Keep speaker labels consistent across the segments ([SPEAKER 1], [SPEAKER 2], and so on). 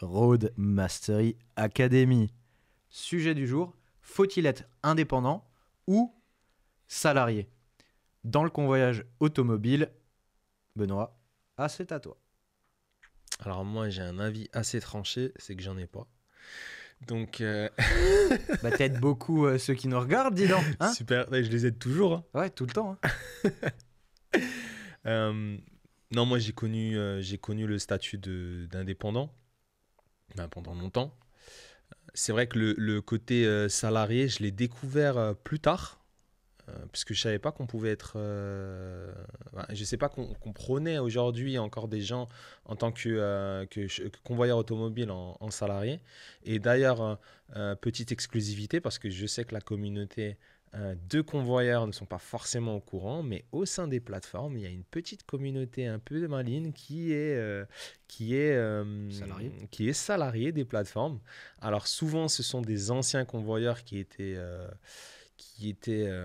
[SPEAKER 1] Road Mastery Academy. Sujet du jour, faut-il être indépendant ou salarié? Dans le convoyage automobile, Benoît, c'est à toi.
[SPEAKER 2] Alors moi j'ai un avis assez tranché, c'est que j'en ai pas. Donc
[SPEAKER 1] Bah t'aides beaucoup ceux qui nous regardent, dis donc. Hein,
[SPEAKER 2] super, ouais, je les aide toujours. Hein.
[SPEAKER 1] ouais, tout le temps. Hein.
[SPEAKER 2] Non, moi j'ai connu le statut d'indépendant pendant longtemps. C'est vrai que le côté salarié, je l'ai découvert plus tard. Puisque je savais pas qu'on pouvait être, je sais pas qu'on prenait aujourd'hui encore des gens en tant que convoyeur automobile en salarié. Et d'ailleurs, petite exclusivité, parce que je sais que la communauté de convoyeurs ne sont pas forcément au courant, mais au sein des plateformes, il y a une petite communauté un peu maligne qui est salariée des plateformes. Alors souvent, ce sont des anciens convoyeurs qui étaient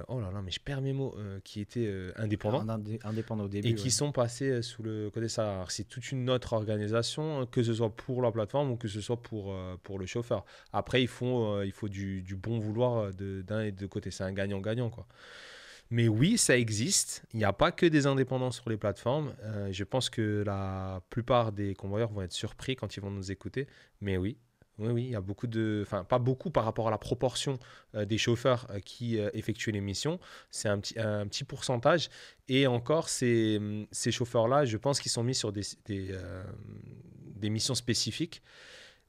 [SPEAKER 2] oh là là, mais je perds mes mots, qui étaient indépendants
[SPEAKER 1] Indépendant au début.
[SPEAKER 2] et qui sont passés sous le côté salarié. Alors, c'est toute une autre organisation, que ce soit pour la plateforme ou que ce soit pour le chauffeur. Après, il faut du bon vouloir d'un et de côté. C'est un gagnant-gagnant, quoi. Mais oui, ça existe. Il n'y a pas que des indépendants sur les plateformes. Je pense que la plupart des convoyeurs vont être surpris quand ils vont nous écouter. Mais oui, oui, il y a beaucoup enfin pas beaucoup par rapport à la proportion des chauffeurs qui effectuent les missions. C'est un petit pourcentage. Et encore, ces chauffeurs-là, je pense qu'ils sont mis sur des missions spécifiques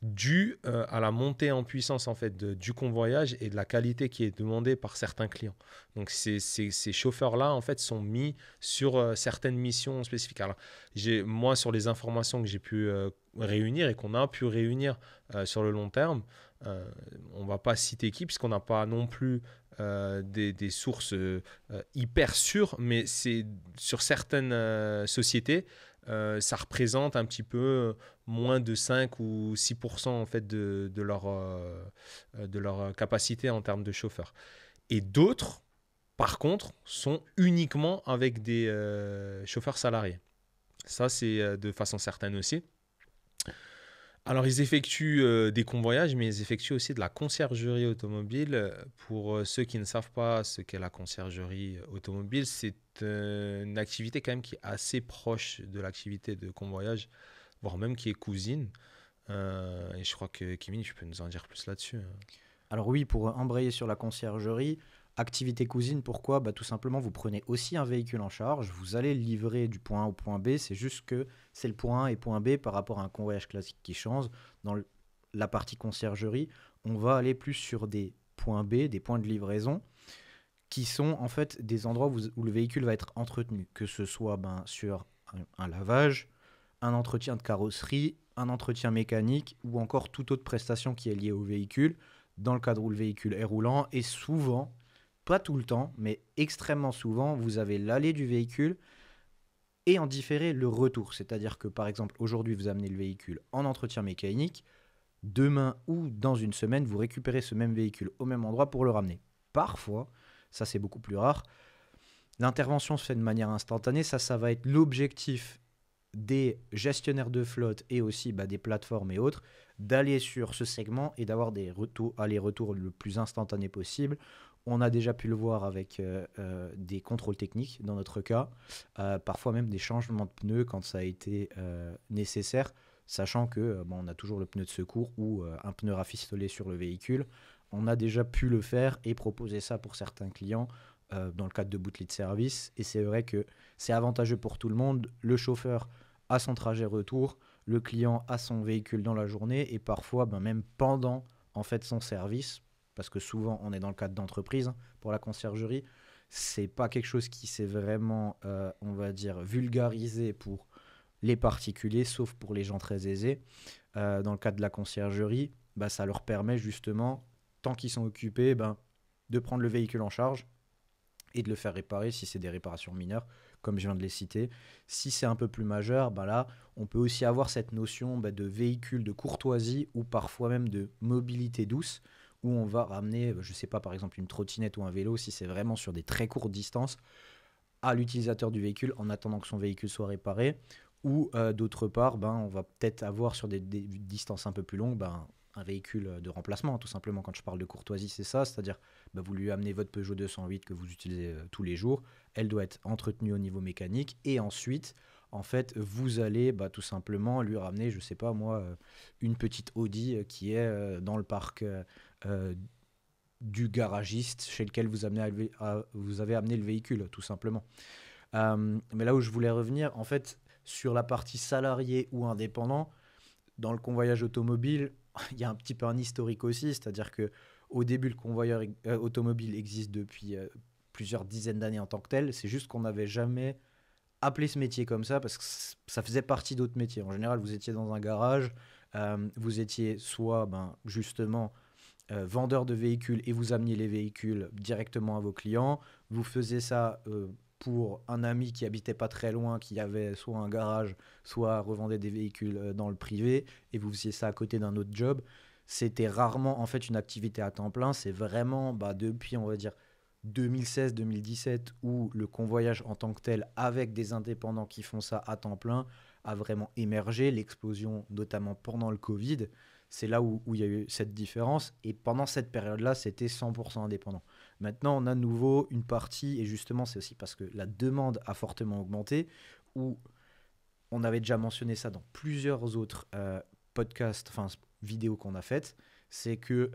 [SPEAKER 2] dû à la montée en puissance en fait du convoyage et de la qualité qui est demandée par certains clients. Donc ces chauffeurs-là en fait sont mis sur certaines missions spécifiques. Alors moi sur les informations que j'ai pu réunir et qu'on a pu réunir sur le long terme, on ne va pas citer qui puisqu'on n'a pas non plus des sources hyper sûres, mais c'est sur certaines sociétés ça représente un petit peu moins de 5 ou 6% en fait de leur capacité en termes de chauffeurs. Et d'autres, par contre, sont uniquement avec des chauffeurs salariés. Ça, c'est de façon certaine aussi. Alors, ils effectuent des convoyages, mais ils effectuent aussi de la conciergerie automobile. Pour ceux qui ne savent pas ce qu'est la conciergerie automobile, c'est une activité quand même qui est assez proche de l'activité de convoyage, voire même qui est cousine. Et je crois que Kimi, tu peux nous en dire plus là-dessus.
[SPEAKER 1] Alors oui, pour embrayer sur la conciergerie, activité cousine, pourquoi? Bah, tout simplement, vous prenez aussi un véhicule en charge, vous allez le livrer du point A au point B, c'est juste que c'est le point A et point B par rapport à un convoyage classique qui change. Dans la partie conciergerie, on va aller plus sur des points B, des points de livraison, qui sont en fait des endroits où le véhicule va être entretenu, que ce soit sur un lavage, un entretien de carrosserie, un entretien mécanique ou encore toute autre prestation qui est liée au véhicule, dans le cadre où le véhicule est roulant. Et souvent, pas tout le temps, mais extrêmement souvent, vous avez l'aller du véhicule et en différé le retour. C'est-à-dire que par exemple, aujourd'hui, vous amenez le véhicule en entretien mécanique, demain ou dans une semaine, vous récupérez ce même véhicule au même endroit pour le ramener. Parfois, ça c'est beaucoup plus rare, l'intervention se fait de manière instantanée, ça va être l'objectif des gestionnaires de flotte et aussi des plateformes et autres, d'aller sur ce segment et d'avoir des allers-retours le plus instantané possible. On a déjà pu le voir avec des contrôles techniques dans notre cas, parfois même des changements de pneus quand ça a été nécessaire, sachant que on a toujours le pneu de secours ou un pneu rafistolé sur le véhicule. On a déjà pu le faire et proposer ça pour certains clients dans le cadre de bootleg de service. Et c'est vrai que c'est avantageux pour tout le monde. Le chauffeur a son trajet retour, le client a son véhicule dans la journée et parfois même pendant en fait son service, parce que souvent on est dans le cadre d'entreprise pour la conciergerie. C'est pas quelque chose qui s'est vraiment, on va dire, vulgarisé pour les particuliers, sauf pour les gens très aisés. Dans le cadre de la conciergerie, ça leur permet justement, tant qu'ils sont occupés, de prendre le véhicule en charge et de le faire réparer si c'est des réparations mineures, comme je viens de les citer. Si c'est un peu plus majeur, là, on peut aussi avoir cette notion de véhicule de courtoisie ou parfois même de mobilité douce, où on va ramener, je sais pas, par exemple une trottinette ou un vélo, si c'est vraiment sur des très courtes distances, à l'utilisateur du véhicule en attendant que son véhicule soit réparé. Ou d'autre part, on va peut-être avoir sur des distances un peu plus longues un véhicule de remplacement, tout simplement. Quand je parle de courtoisie, c'est ça, c'est-à-dire vous lui amenez votre Peugeot 208 que vous utilisez tous les jours, elle doit être entretenue au niveau mécanique, et ensuite, en fait, vous allez tout simplement lui ramener, je sais pas moi, une petite Audi qui est dans le parc euh, du garagiste chez lequel vous avez amené le véhicule, tout simplement. Mais là où je voulais revenir, en fait, sur la partie salarié ou indépendant, dans le convoyage automobile, il y a un petit peu un historique aussi, c'est-à-dire que au début, le convoyeur automobile existe depuis plusieurs dizaines d'années en tant que tel. C'est juste qu'on n'avait jamais appelé ce métier comme ça parce que ça faisait partie d'autres métiers. En général, vous étiez dans un garage, vous étiez soit justement vendeur de véhicules et vous ameniez les véhicules directement à vos clients. Vous faisiez ça pour un ami qui habitait pas très loin, qui avait soit un garage, soit revendait des véhicules dans le privé, et vous faisiez ça à côté d'un autre job. C'était rarement en fait une activité à temps plein. C'est vraiment depuis, on va dire, 2016-2017 où le convoyage en tant que tel, avec des indépendants qui font ça à temps plein, a vraiment émergé. L'explosion, notamment pendant le Covid, c'est là où il y a eu cette différence. Et pendant cette période-là, c'était 100% indépendant. Maintenant, on a de nouveau une partie, et justement, c'est aussi parce que la demande a fortement augmenté, où on avait déjà mentionné ça dans plusieurs autres podcasts, enfin vidéos qu'on a faites, c'est que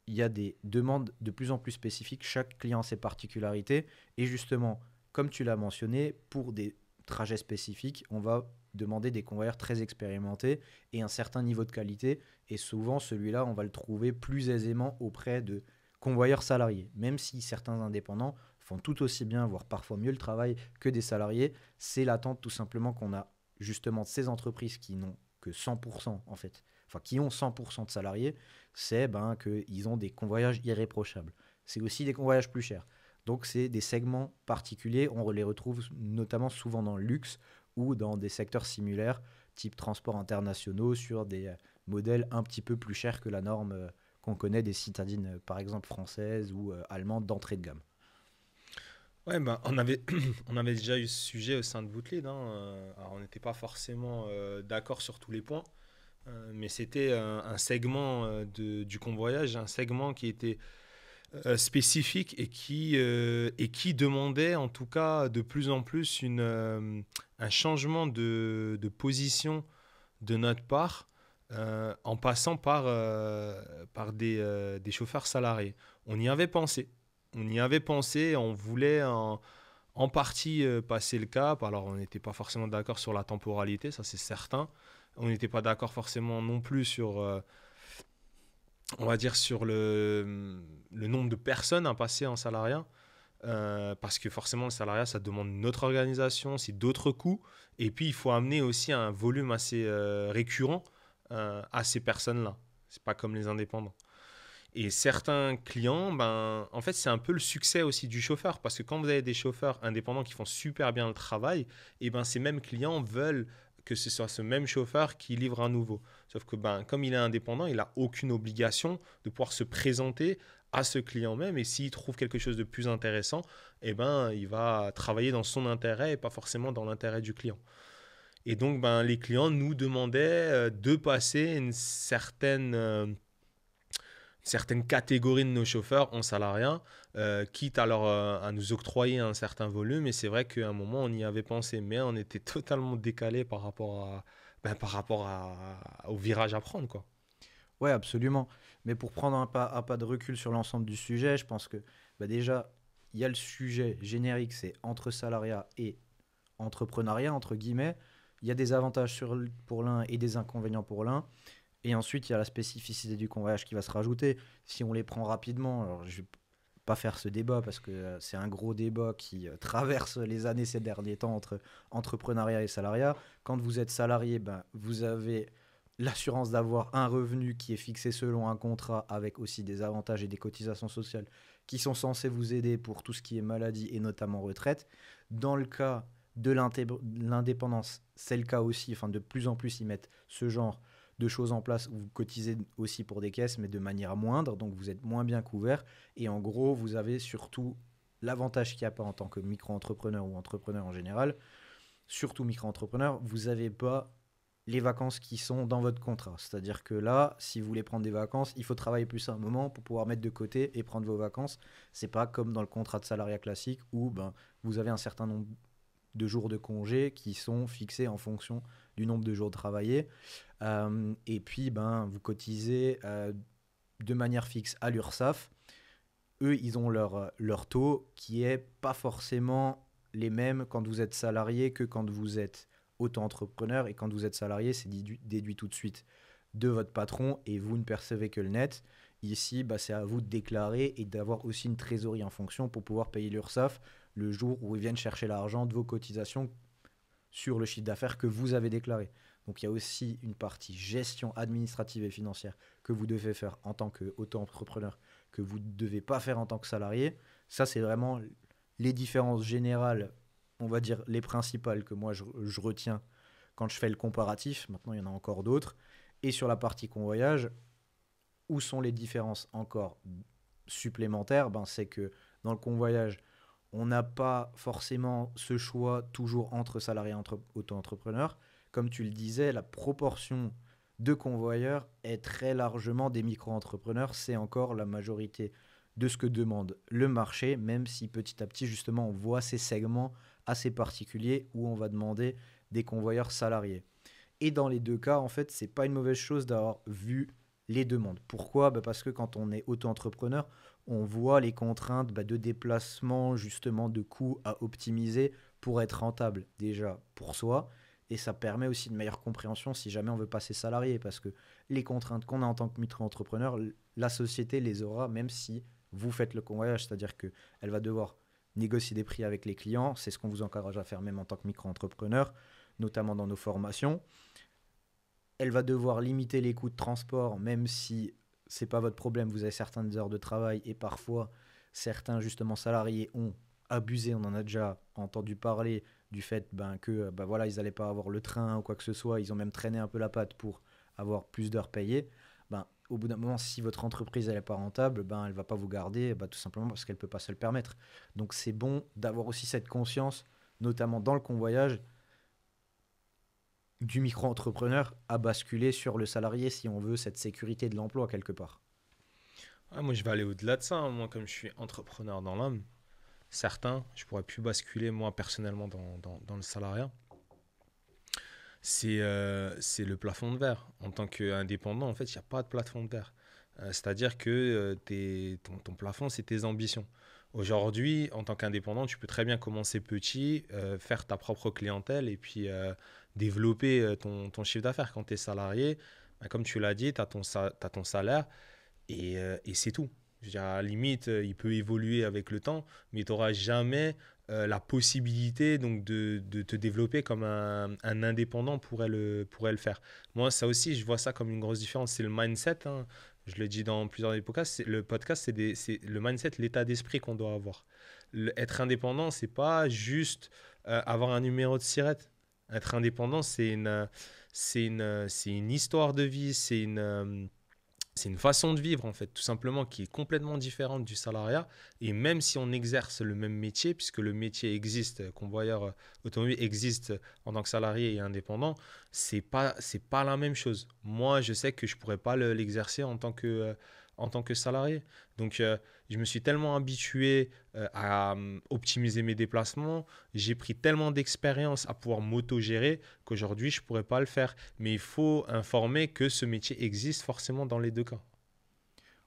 [SPEAKER 1] il y a des demandes de plus en plus spécifiques, chaque client a ses particularités, et justement, comme tu l'as mentionné, pour des trajets spécifiques, on va demander des convoyeurs très expérimentés et un certain niveau de qualité, et souvent celui-là, on va le trouver plus aisément auprès de convoyeurs salariés, même si certains indépendants font tout aussi bien, voire parfois mieux le travail que des salariés. C'est l'attente tout simplement qu'on a justement de ces entreprises qui n'ont que 100% en fait, enfin qui ont 100% de salariés, c'est qu'ils ont des convoyages irréprochables. C'est aussi des convoyages plus chers. Donc c'est des segments particuliers, on les retrouve notamment souvent dans le luxe ou dans des secteurs similaires, type transports internationaux, sur des modèles un petit peu plus chers que la norme qu'on connaît des citadines, par exemple françaises ou allemandes d'entrée de gamme.
[SPEAKER 2] Ouais, on avait déjà eu ce sujet au sein de Bootlead, hein. Alors, on n'était pas forcément d'accord sur tous les points, mais c'était un segment du convoyage, un segment qui était spécifique et qui demandait en tout cas de plus en plus un changement de position de notre part en passant par des chauffeurs salariés. On y avait pensé. On y avait pensé, on voulait en partie passer le cap. Alors on n'était pas forcément d'accord sur la temporalité, ça c'est certain. On n'était pas d'accord forcément non plus sur on va dire sur le nombre de personnes à passer en salariat, parce que forcément le salariat ça demande notre organisation, c'est d'autres coûts, et puis il faut amener aussi un volume assez récurrent à ces personnes-là. C'est pas comme les indépendants. Et certains clients, en fait, c'est un peu le succès aussi du chauffeur. Parce que quand vous avez des chauffeurs indépendants qui font super bien le travail, et ces mêmes clients veulent que ce soit ce même chauffeur qui livre un nouveau. Sauf que comme il est indépendant, il n'a aucune obligation de pouvoir se présenter à ce client même. Et s'il trouve quelque chose de plus intéressant, il va travailler dans son intérêt et pas forcément dans l'intérêt du client. Et donc, les clients nous demandaient de passer certaines catégories de nos chauffeurs en salariat, quitte à nous octroyer un certain volume. Et c'est vrai qu'à un moment, on y avait pensé, mais on était totalement décalé au virage à prendre, quoi.
[SPEAKER 1] Ouais, absolument. Mais pour prendre un pas de recul sur l'ensemble du sujet, je pense que déjà, il y a le sujet générique, c'est entre salariat et entrepreneuriat, entre guillemets. Il y a des avantages pour l'un et des inconvénients pour l'un. Et ensuite, il y a la spécificité du convoyage qui va se rajouter. Si on les prend rapidement, alors je ne vais pas faire ce débat parce que c'est un gros débat qui traverse les années ces derniers temps entre entrepreneuriat et salariat. Quand vous êtes salarié, vous avez l'assurance d'avoir un revenu qui est fixé selon un contrat avec aussi des avantages et des cotisations sociales qui sont censés vous aider pour tout ce qui est maladie et notamment retraite. Dans le cas de l'indépendance, c'est le cas aussi, enfin de plus en plus ils mettent ce genre de choses en place où vous cotisez aussi pour des caisses mais de manière moindre, donc vous êtes moins bien couvert et en gros vous avez surtout l'avantage qu'il n'y a pas en tant que micro-entrepreneur ou entrepreneur en général, surtout micro-entrepreneur, vous n'avez pas les vacances qui sont dans votre contrat. C'est-à-dire que là, si vous voulez prendre des vacances, il faut travailler plus un moment pour pouvoir mettre de côté et prendre vos vacances. C'est pas comme dans le contrat de salariat classique où ben, vous avez un certain nombre de jours de congé qui sont fixés en fonction du nombre de jours travaillés. Et puis, ben, vous cotisez de manière fixe à l'URSSAF. Eux, ils ont leur taux qui est pas forcément les mêmes quand vous êtes salarié que quand vous êtes auto-entrepreneur. Et quand vous êtes salarié, c'est déduit tout de suite de votre patron et vous ne percevez que le net. Ici, bah, c'est à vous de déclarer et d'avoir aussi une trésorerie en fonction pour pouvoir payer l'URSSAF le jour où ils viennent chercher l'argent de vos cotisations sur le chiffre d'affaires que vous avez déclaré. Donc il y a aussi une partie gestion administrative et financière que vous devez faire en tant qu'auto-entrepreneur, que vous ne devez pas faire en tant que salarié. Ça, c'est vraiment les différences générales, on va dire les principales que moi je retiens quand je fais le comparatif. Maintenant, il y en a encore d'autres. Et sur la partie convoyage, où sont les différences encore supplémentaires? Ben, c'est que dans le convoyage, on n'a pas forcément ce choix toujours entre salariés et auto-entrepreneurs. Comme tu le disais, la proportion de convoyeurs est très largement des micro-entrepreneurs. C'est encore la majorité de ce que demande le marché, même si petit à petit, justement, on voit ces segments assez particuliers où on va demander des convoyeurs salariés. Et dans les deux cas, en fait, c'est pas une mauvaise chose d'avoir vu les demandes. Pourquoi? Bah parce que quand on est auto-entrepreneur, on voit les contraintes de déplacement, justement de coûts à optimiser pour être rentable déjà pour soi. Et ça permet aussi une meilleure compréhension si jamais on veut passer salarié. Parce que les contraintes qu'on a en tant que micro-entrepreneur, la société les aura même si vous faites le convoyage. C'est-à-dire qu'elle va devoir négocier des prix avec les clients. C'est ce qu'on vous encourage à faire même en tant que micro-entrepreneur, notamment dans nos formations. Elle va devoir limiter les coûts de transport, même si c'est pas votre problème, vous avez certaines heures de travail et parfois certains justement salariés ont abusé, on en a déjà entendu parler du fait que voilà, ils n'allaient pas avoir le train ou quoi que ce soit, ils ont même traîné un peu la patte pour avoir plus d'heures payées. Au bout d'un moment, si votre entreprise n'est pas rentable, elle ne va pas vous garder tout simplement parce qu'elle ne peut pas se le permettre. Donc c'est bon d'avoir aussi cette conscience, notamment dans le convoyage, du micro-entrepreneur à basculer sur le salarié si on veut cette sécurité de l'emploi quelque part.
[SPEAKER 2] Ouais, moi, je vais aller au-delà de ça, hein. Moi, comme je suis entrepreneur dans l'âme, certains, je pourrais plus basculer, moi, personnellement, dans le salariat. C'est le plafond de verre. En tant qu'indépendant, en fait, il n'y a pas de plafond de verre. C'est-à-dire que ton plafond, c'est tes ambitions. Aujourd'hui, en tant qu'indépendant, tu peux très bien commencer petit, faire ta propre clientèle et puis développer ton chiffre d'affaires. Quand tu es salarié, comme tu l'as dit, tu as ton salaire et c'est tout. Je veux dire, à la limite, il peut évoluer avec le temps, mais tu n'auras jamais la possibilité donc de te développer comme un indépendant pourrait le faire. Moi, ça aussi, je vois ça comme une grosse différence. C'est le mindset, hein. Je le dis dans plusieurs des podcasts. Le podcast, c'est le mindset, l'état d'esprit qu'on doit avoir. Être indépendant, c'est pas juste avoir un numéro de SIRET. Être indépendant, c'est une histoire de vie, c'est une façon de vivre en fait, tout simplement, qui est complètement différente du salariat. Et même si on exerce le même métier, puisque le métier existe, convoyeur automobile existe en tant que salarié et indépendant, c'est pas la même chose. Moi, je sais que je pourrais pas l'exercer en tant que salarié. Donc, je me suis tellement habitué à optimiser mes déplacements, j'ai pris tellement d'expérience à pouvoir m'auto-gérer qu'aujourd'hui, je ne pourrais pas le faire. Mais il faut informer que ce métier existe forcément dans les deux cas.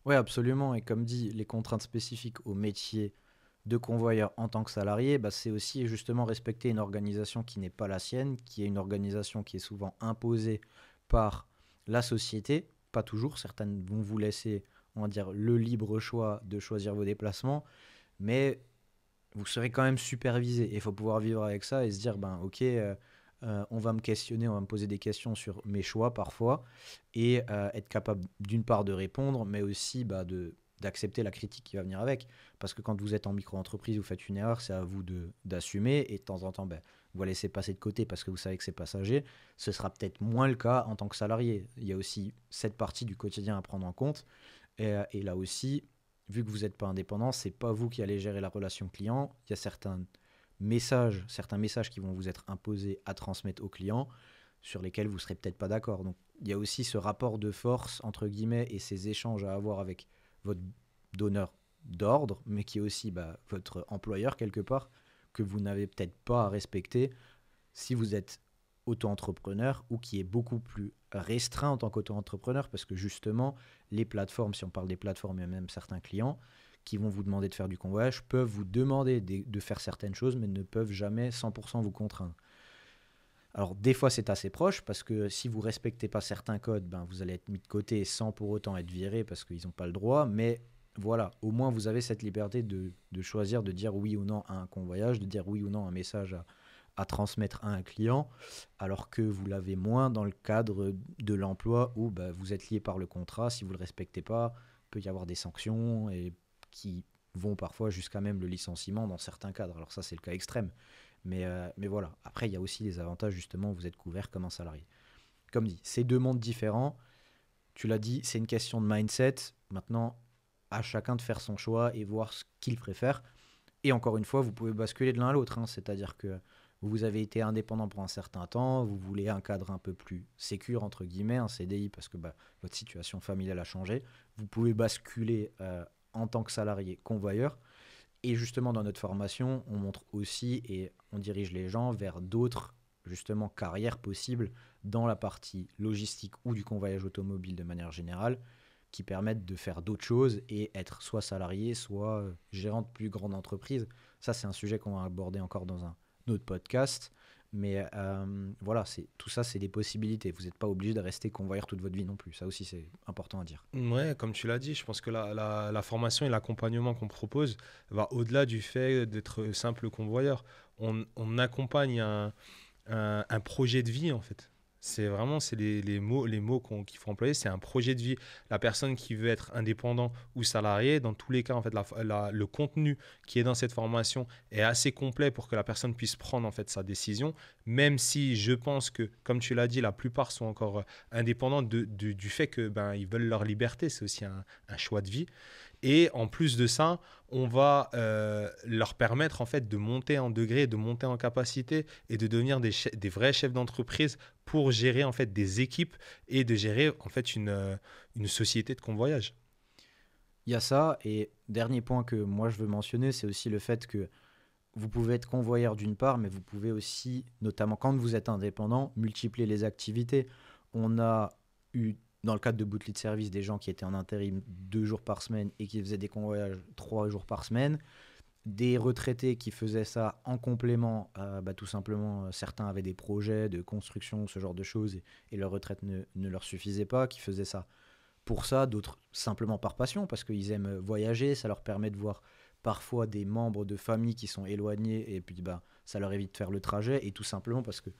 [SPEAKER 1] Oui, absolument. Et comme dit, les contraintes spécifiques au métier de convoyeur en tant que salarié, c'est aussi justement respecter une organisation qui n'est pas la sienne, qui est une organisation qui est souvent imposée par la société. Pas toujours, certaines vont vous laisser, on va dire, le libre choix de choisir vos déplacements, mais vous serez quand même supervisé. Et il faut pouvoir vivre avec ça et se dire, ok, on va me questionner, on va me poser des questions sur mes choix parfois, et être capable d'une part de répondre, mais aussi d'accepter la critique qui va venir avec. Parce que quand vous êtes en micro-entreprise, vous faites une erreur, c'est à vous d'assumer, et de temps en temps, vous la laissez passer de côté parce que vous savez que c'est passager. Ce sera peut-être moins le cas en tant que salarié. Il y a aussi cette partie du quotidien à prendre en compte. Et là aussi, vu que vous n'êtes pas indépendant, c'est pas vous qui allez gérer la relation client. Il y a certains certains messages qui vont vous être imposés à transmettre aux clients sur lesquels vous ne serez peut-être pas d'accord. Donc, il y a aussi ce rapport de force, entre guillemets, et ces échanges à avoir avec votre donneur d'ordre, mais qui est aussi votre employeur quelque part, que vous n'avez peut-être pas à respecter si vous êtes auto-entrepreneur ou qui est beaucoup plus restreint en tant qu'auto-entrepreneur parce que justement, les plateformes, si on parle des plateformes et même certains clients qui vont vous demander de faire du convoyage, peuvent vous demander de faire certaines choses mais ne peuvent jamais 100% vous contraindre. Alors des fois c'est assez proche parce que si vous ne respectez pas certains codes, vous allez être mis de côté sans pour autant être viré parce qu'ils n'ont pas le droit, mais voilà, au moins vous avez cette liberté de choisir de dire oui ou non à un convoyage, de dire oui ou non à un message à transmettre à un client, alors que vous l'avez moins dans le cadre de l'emploi où vous êtes lié par le contrat. Si vous ne le respectez pas, il peut y avoir des sanctions et qui vont parfois jusqu'à même le licenciement dans certains cadres. Alors ça, c'est le cas extrême. Mais voilà, après, il y a aussi les avantages, justement, où vous êtes couvert comme un salarié. Comme dit, c'est deux mondes différents. Tu l'as dit, c'est une question de mindset. Maintenant, à chacun de faire son choix et voir ce qu'il préfère. Et encore une fois, vous pouvez basculer de l'un à l'autre. C'est-à-dire que vous avez été indépendant pour un certain temps, vous voulez un cadre un peu plus sécure, entre guillemets, un CDI, parce que votre situation familiale a changé. Vous pouvez basculer en tant que salarié convoyeur. Et justement, dans notre formation, on montre aussi et on dirige les gens vers d'autres justement carrières possibles dans la partie logistique ou du convoyage automobile de manière générale, qui permettent de faire d'autres choses et être soit salarié, soit gérant de plus grande entreprise. Ça, c'est un sujet qu'on va aborder encore dans un autre podcast. Mais voilà, tout ça, c'est des possibilités. Vous n'êtes pas obligé de rester convoyeur toute votre vie non plus. Ça aussi, c'est important à dire.
[SPEAKER 2] Ouais, comme tu l'as dit, je pense que la formation et l'accompagnement qu'on propose va au-delà du fait d'être simple convoyeur. On accompagne un projet de vie, en fait. C'est les mots qu'il faut employer, c'est un projet de vie. La personne qui veut être indépendant ou salarié, dans tous les cas, en fait, le contenu qui est dans cette formation est assez complet pour que la personne puisse prendre en fait sa décision, même si je pense que, comme tu l'as dit, la plupart sont encore indépendants du fait que ils veulent leur liberté, c'est aussi un choix de vie. Et en plus de ça, on va leur permettre en fait de monter en degré, de monter en capacité et de devenir des vrais chefs d'entreprise pour gérer en fait des équipes et de gérer en fait une société de convoyage.
[SPEAKER 1] Il y a ça, et dernier point que moi je veux mentionner, c'est aussi le fait que vous pouvez être convoyeur d'une part, mais vous pouvez aussi, notamment quand vous êtes indépendant, multiplier les activités. On a eu, dans le cadre de Bootlit Service, des gens qui étaient en intérim 2 jours par semaine et qui faisaient des convoyages 3 jours par semaine. Des retraités qui faisaient ça en complément, tout simplement, certains avaient des projets de construction, ce genre de choses, et leur retraite ne leur suffisait pas, qui faisaient ça pour ça, d'autres simplement par passion, parce qu'ils aiment voyager, ça leur permet de voir parfois des membres de famille qui sont éloignés, et puis ça leur évite de faire le trajet, et tout simplement parce que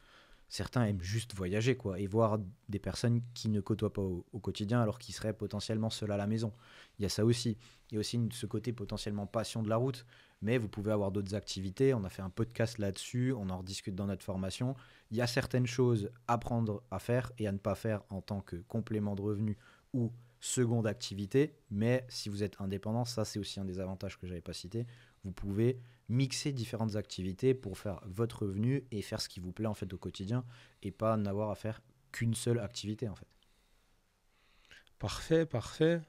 [SPEAKER 1] certains aiment juste voyager, quoi, et voir des personnes qui ne côtoient pas au quotidien, alors qu'ils seraient potentiellement seuls à la maison. Il y a ça aussi. Il y a aussi ce côté potentiellement passion de la route, mais vous pouvez avoir d'autres activités. On a fait un podcast là-dessus, on en rediscute dans notre formation. Il y a certaines choses à apprendre à faire et à ne pas faire en tant que complément de revenu ou seconde activité, mais si vous êtes indépendant, ça c'est aussi un des avantages que je n'avais pas cité, vous pouvez mixer différentes activités pour faire votre revenu et faire ce qui vous plaît en fait au quotidien et pas n'avoir à faire qu'une seule activité en fait.
[SPEAKER 2] Parfait, parfait.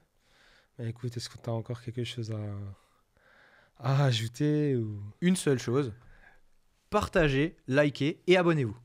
[SPEAKER 2] Écoute, est-ce que tu as encore quelque chose à ajouter ou...
[SPEAKER 1] Une seule chose, partagez, likez et abonnez-vous.